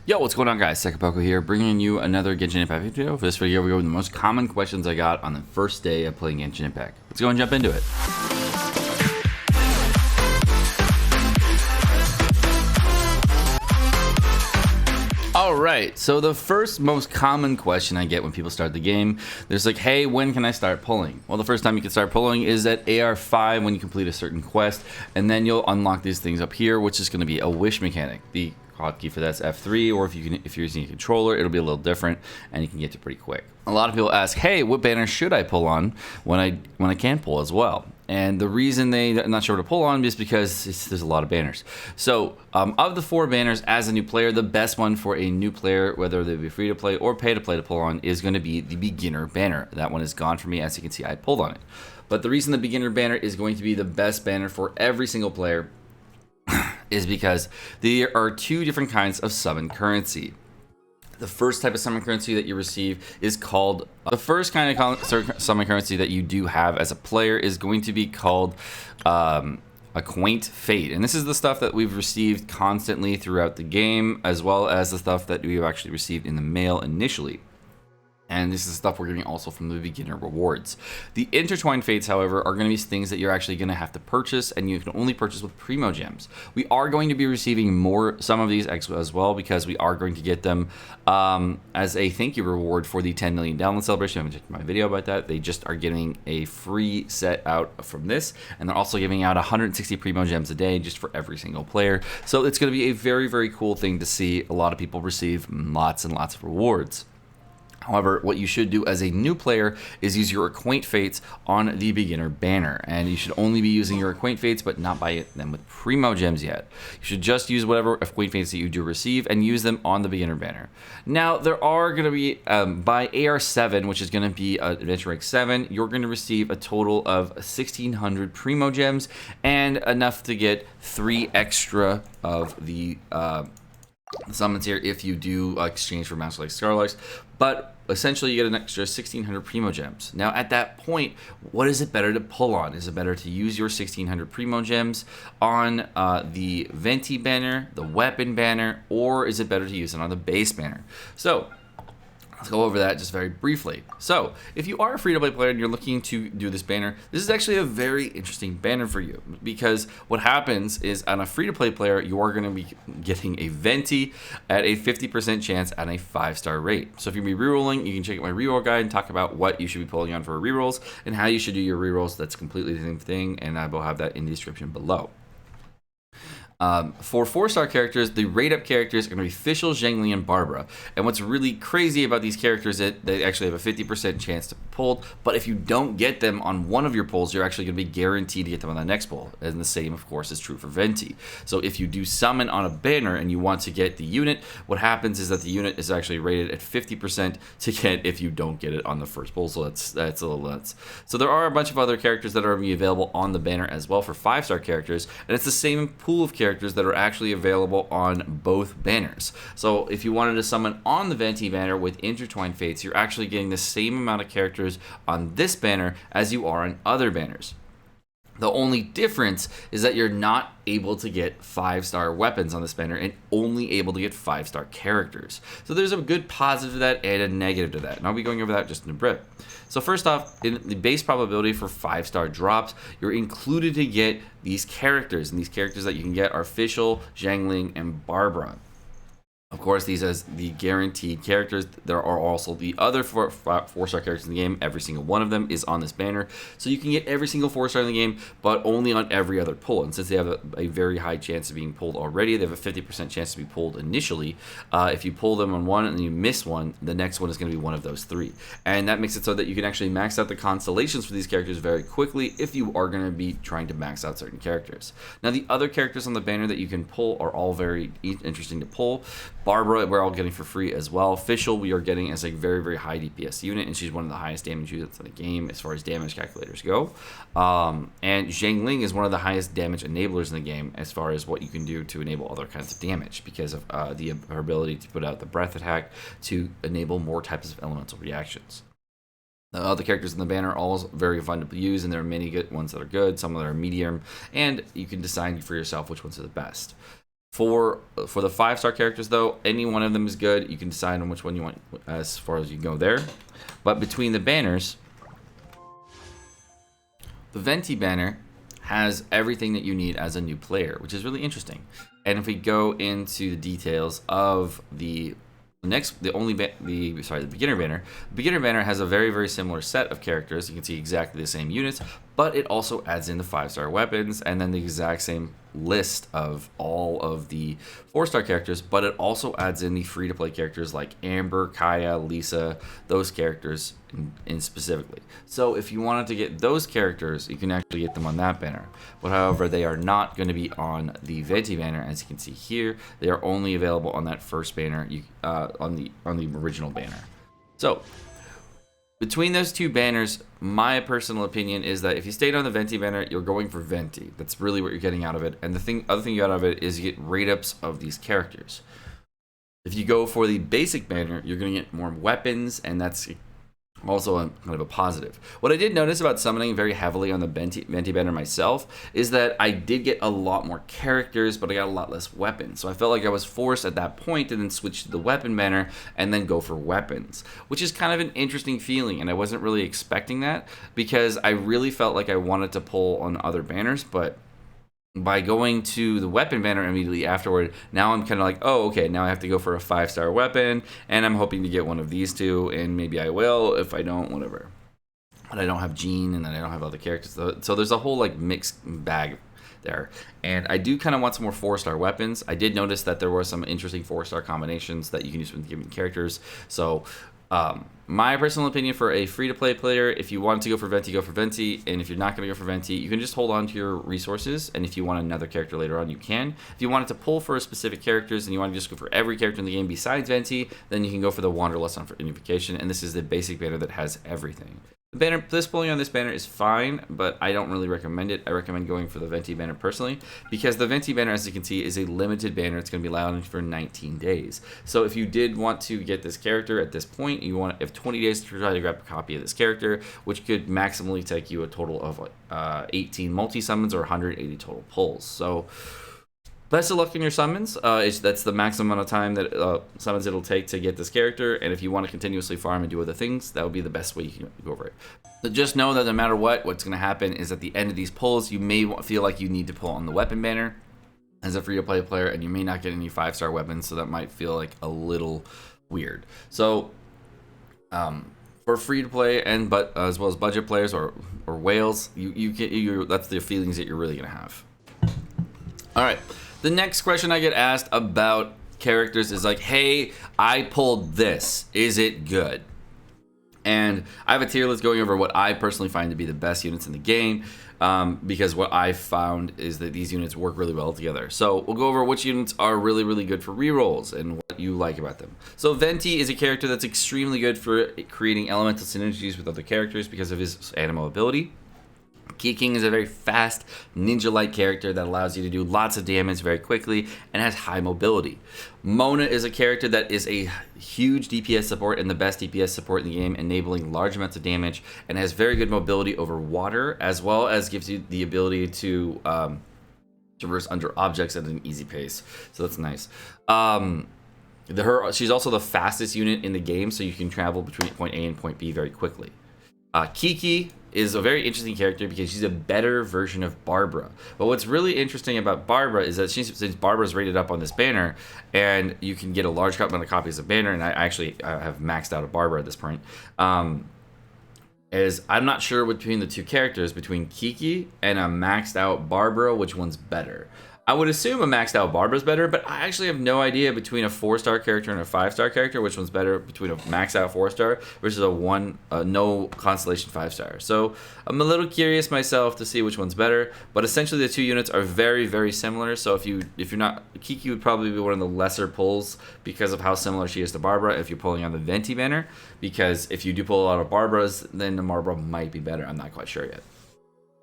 Yo, what's going on, guys? Sekapoko here, bringing you another Genshin Impact video. For this video, we go over the most common questions I got on the first day of playing Genshin Impact. Let's go and jump into it. Alright, so the first most common question I get when people start the game, there's like, hey, when can I start pulling? Well, the first time you can start pulling is at AR5 when you complete a certain quest, and then you'll unlock these things up here, which is going to be a wish mechanic. The hotkey for that's F3, or if you're using a controller, it'll be a little different, and you can get to pretty quick. A lot of people ask, hey, what banner should I pull on when I can pull as well? And the reason they're not sure what to pull on is because there's a lot of banners. So of the 4 banners, as a new player, the best one for a new player, whether they be free to play or pay to play to pull on, is going to be the beginner banner. That one is gone for me. As you can see, I pulled on it. But the reason the beginner banner is going to be the best banner for every single player is because there are 2 different kinds of summon currency. The first type of summon currency that you receive is called, the first kind of summon currency that you do have as a player is going to be called a quaint fate. And this is the stuff that we've received constantly throughout the game, as well as the stuff that we've actually received in the mail initially. And this is stuff we're getting also from the beginner rewards. The intertwined fates, however, are going to be things that you're actually going to have to purchase, and you can only purchase with primo gems. We are going to be receiving some of these as well, because we are going to get them as a thank you reward for the 10 million download celebration. I haven't checked my video about that. They just are giving a free set out from this, and they're also giving out 160 primo gems a day just for every single player. So it's going to be a very, very cool thing to see a lot of people receive lots and lots of rewards. However, what you should do as a new player is use your Acquaint Fates on the beginner banner. And you should only be using your Acquaint Fates, but not buy them with Primo Gems yet. You should just use whatever Acquaint Fates that you do receive and use them on the beginner banner. Now, there are going to be, by AR7, which is going to be Adventure Rank 7, you're going to receive a total of 1,600 Primo Gems and enough to get 3 extra of the summons here if you do exchange for Master like Scarlarks. But essentially you get an extra 1,600 Primo Gems. Now at that point, what is it better to pull on? Is it better to use your 1,600 Primo Gems on the Venti banner, the weapon banner, or is it better to use it on the base banner? So let's go over that just very briefly. So if you are a free-to-play player and you're looking to do this banner, this is actually a very interesting banner for you, because what happens is on a free-to-play player, you are going to be getting a Venti at a 50% chance at a 5-star rate. So if you're going to be rerolling, you can check out my reroll guide and talk about what you should be pulling on for rerolls and how you should do your rerolls. That's completely the same thing, and I will have that in the description below. For 4-star characters, the rate-up characters are going to be Fischl, Zhengli, and Barbara. And what's really crazy about these characters is that they actually have a 50% chance to be pulled, but if you don't get them on one of your pulls, you're actually going to be guaranteed to get them on the next pull. And the same, of course, is true for Venti. So if you do summon on a banner and you want to get the unit, what happens is that the unit is actually rated at 50% to get if you don't get it on the first pull. So that's a little nuts. So there are a bunch of other characters that are going to be available on the banner as well for 5-star characters, and it's the same pool of characters that are actually available on both banners. So if you wanted to summon on the Venti banner with Intertwined Fates, you're actually getting the same amount of characters on this banner as you are on other banners. The only difference is that you're not able to get 5-star weapons on this banner and only able to get 5-star characters. So there's a good positive to that and a negative to that. And I'll be going over that just in a bit. So first off, in the base probability for 5-star drops, you're included to get these characters. And these characters that you can get are Fischl, Zhengli, and Barbara. Of course, these as the guaranteed characters. There are also the other 4-star characters in the game. Every single one of them is on this banner. So you can get every single 4-star in the game, but only on every other pull. And since they have a very high chance of being pulled already, they have a 50% chance to be pulled initially. If you pull them on one and you miss one, the next one is going to be one of those 3. And that makes it so that you can actually max out the constellations for these characters very quickly if you are going to be trying to max out certain characters. Now, the other characters on the banner that you can pull are all very interesting to pull. Barbara, we're all getting for free as well. Fischl, we are getting as a very, very high DPS unit, and she's one of the highest damage units in the game as far as damage calculators go. And Zhengli is one of the highest damage enablers in the game as far as what you can do to enable other kinds of damage, because of her ability to put out the breath attack to enable more types of elemental reactions. The other characters in the banner are all very fun to use, and there are many good ones that are good, some that are medium, and you can decide for yourself which ones are the best. For the 5-star characters, though, any one of them is good. You can decide on which one you want as far as you go there. But between the banners, the Venti banner has everything that you need as a new player, which is really interesting. And if we go into the details of the beginner banner. The beginner banner has a very, very similar set of characters. You can see exactly the same units, but it also adds in the 5-star weapons and then the exact same list of all of the 4-star characters, but it also adds in the free-to-play characters like Amber, Kaya, Lisa, those characters in specifically. So if you wanted to get those characters, you can actually get them on that banner. But however, they are not going to be on the Venti banner, as you can see here. They are only available on that first banner, on the original banner. So between those two banners, my personal opinion is that if you stayed on the Venti banner, you're going for Venti. That's really what you're getting out of it. And the other thing you get out of it is you get rate-ups of these characters. If you go for the basic banner, you're going to get more weapons, and that's also kind of a positive. What I did notice about summoning very heavily on the Venti banner myself is that I did get a lot more characters, but I got a lot less weapons. So I felt like I was forced at that point to then switch to the weapon banner and then go for weapons, which is kind of an interesting feeling, and I wasn't really expecting that because I really felt like I wanted to pull on other banners, but by going to the weapon banner immediately afterward, now I'm kind of like, oh, okay, now I have to go for a 5-star weapon, and I'm hoping to get one of these two, and maybe I will. If I don't, whatever. But I don't have Jean, and then I don't have other characters. So there's a whole like mixed bag there. And I do kind of want some more 4-star weapons. I did notice that there were some interesting 4-star combinations that you can use with given characters. So my personal opinion for a free-to-play player, if you want to go for Venti, go for Venti. And if you're not going to go for Venti, you can just hold on to your resources. And if you want another character later on, you can. If you wanted to pull for specific characters and you want to just go for every character in the game besides Venti, then you can go for the Wanderlust on Unification. And this is the basic banner that has everything. The banner, this pulling on this banner is fine, but I don't really recommend it. I recommend going for the Venti banner personally, because the Venti banner, as you can see, is a limited banner. It's going to be allowed for 19 days. So if you did want to get this character at this point, you have 20 days to try to grab a copy of this character, which could maximally take you a total of 18 multi-summons or 180 total pulls. So best of luck in your summons. That's the maximum amount of time that summons it'll take to get this character. And if you want to continuously farm and do other things, that would be the best way you can go over it. But just know that no matter what's going to happen is at the end of these pulls, you may feel like you need to pull on the weapon banner as a free-to-play player, and you may not get any 5-star weapons, so that might feel like a little weird. So for free-to-play but as well as budget players or whales, that's the feelings that you're really going to have. All right. The next question I get asked about characters is like, hey, I pulled this. Is it good? And I have a tier list going over what I personally find to be the best units in the game, because what I found is that these units work really well together. So we'll go over which units are really, really good for rerolls and what you like about them. So Venti is a character that's extremely good for creating elemental synergies with other characters because of his animal ability. Key King is a very fast, ninja-like character that allows you to do lots of damage very quickly and has high mobility. Mona is a character that is a huge DPS support and the best DPS support in the game, enabling large amounts of damage, and has very good mobility over water, as well as gives you the ability to traverse under objects at an easy pace. So that's nice. She's also the fastest unit in the game, so you can travel between point A and point B very quickly. Kiki is a very interesting character because she's a better version of Barbara. But what's really interesting about Barbara is that since Barbara's rated up on this banner, and you can get a large amount of copies of banner, and I actually have maxed out a Barbara at this point, is I'm not sure between the two characters, between Kiki and a maxed out Barbara, which one's better. I would assume a maxed out Barbara's better, but I actually have no idea between a 4-star character and a 5-star character which one's better, between a maxed out 4-star versus a no constellation 5-star. So I'm a little curious myself to see which one's better, but essentially the two units are very, very similar. So if you're not, Kiki would probably be one of the lesser pulls because of how similar she is to Barbara if you're pulling on the Venti banner, because if you do pull a lot of Barbaras, then the Barbara might be better. I'm not quite sure yet.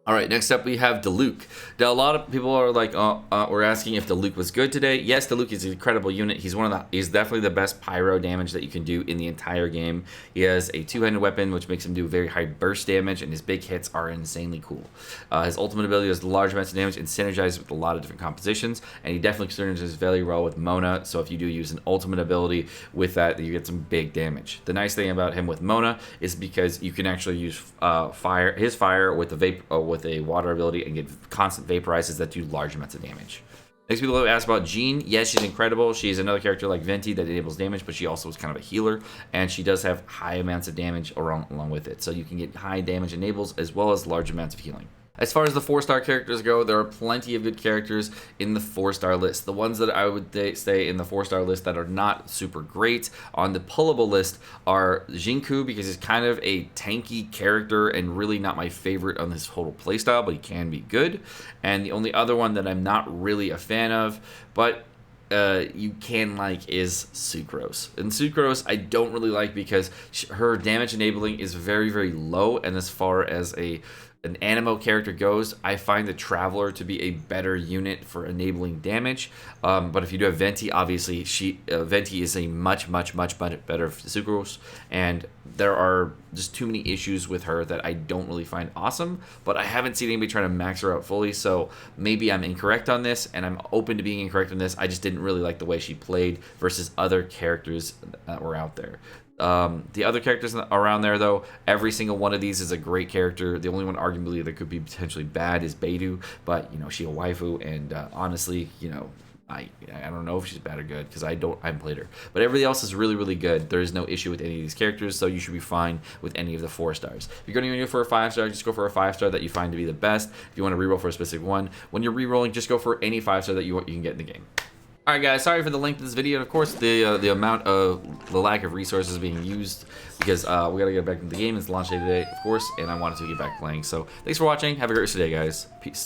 All right, next up we have Diluc. Now, a lot of people are like, we're asking if Diluc was good today. Yes, Diluc is an incredible unit. He's definitely the best pyro damage that you can do in the entire game. He has a two-handed weapon, which makes him do very high burst damage, and his big hits are insanely cool. His ultimate ability does large amounts of damage and synergizes with a lot of different compositions, and he definitely synergizes very well with Mona. So if you do use an ultimate ability with that, you get some big damage. The nice thing about him with Mona is because you can actually use his fire with the with a water ability and get constant vaporizes that do large amounts of damage. Next, people have asked about Jean. Yes, she's incredible. She's another character like Venti that enables damage, but she also is kind of a healer, and she does have high amounts of damage along with it. So you can get high damage enables as well as large amounts of healing. As far as the 4-star characters go, there are plenty of good characters in the 4-star list. The ones that I would say in the 4-star list that are not super great on the pullable list are Jinku, because he's kind of a tanky character and really not my favorite on his total playstyle, but he can be good. And the only other one that I'm not really a fan of, but you can like, is Sucrose. And Sucrose I don't really like because her damage enabling is very, very low, and as far as an Animo character goes, I find the Traveler to be a better unit for enabling damage. But if you do have Venti, obviously Venti is a much better Sucrose, and there are just too many issues with her that I don't really find awesome. But I haven't seen anybody trying to max her out fully, so maybe I'm incorrect on this, and I'm open to being incorrect on this. I just didn't really like the way she played versus other characters that were out there. The other characters around there, though, every single one of these is a great character. The only one arguably that could be potentially bad is Beidou, but she's a waifu, and honestly, I don't know if she's bad or good because I haven't played her. But everybody else is really, really good. There is no issue with any of these characters, so you should be fine with any of the 4 stars. If you're going to go for a 5-star, just go for a 5-star that you find to be the best. If you want to reroll for a specific one, when you're rerolling, just go for any 5-star that you can get in the game. Alright guys, sorry for the length of this video, and of course the amount of the lack of resources being used, because we gotta get back into the game. It's launch day today, of course, and I wanted to get back playing. So thanks for watching. Have a great rest of the day, guys. Peace.